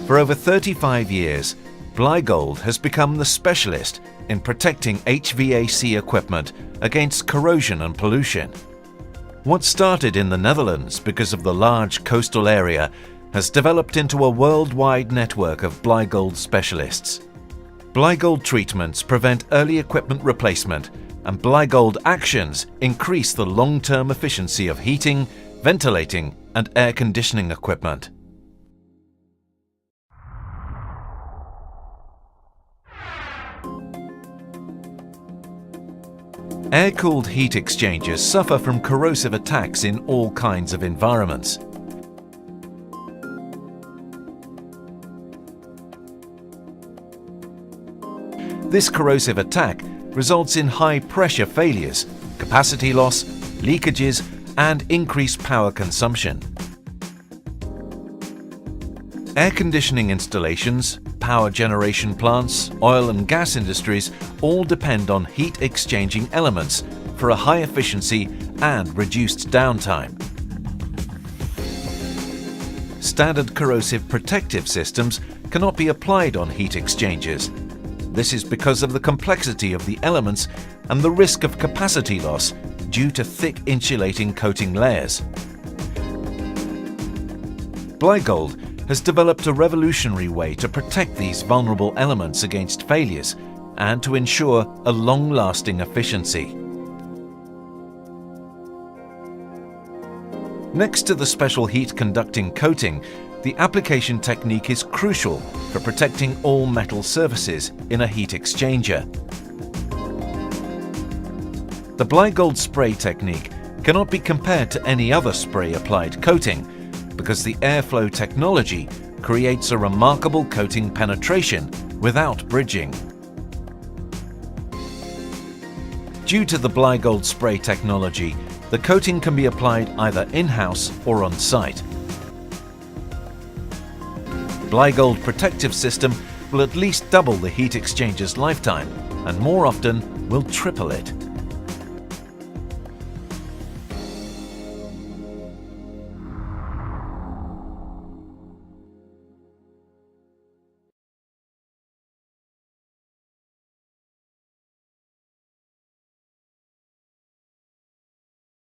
For over 35 years, Blygold has become the specialist in protecting HVAC equipment against corrosion and pollution. What started in the Netherlands because of the large coastal area has developed into a worldwide network of Blygold specialists. Blygold treatments prevent early equipment replacement, and Blygold actions increase the long-term efficiency of heating, ventilating, and air conditioning equipment. Air-cooled heat exchangers suffer from corrosive attacks in all kinds of environments. This corrosive attack results in high-pressure failures, capacity loss, leakages, and increased power consumption. Air conditioning installations, power generation plants, oil and gas industries all depend on heat exchanging elements for a high efficiency and reduced downtime. Standard corrosive protective systems cannot be applied on heat exchangers. This is because of the complexity of the elements and the risk of capacity loss due to thick insulating coating layers. Blygold has developed a revolutionary way to protect these vulnerable elements against failures and to ensure a long-lasting efficiency. Next to the special heat-conducting coating, the application technique is crucial for protecting all metal surfaces in a heat exchanger. The Blygold spray technique cannot be compared to any other spray-applied coating because the airflow technology creates a remarkable coating penetration without bridging. Due to the Blygold spray technology, the coating can be applied either in-house or on-site. Blygold protective system will at least double the heat exchanger's lifetime and more often will triple it.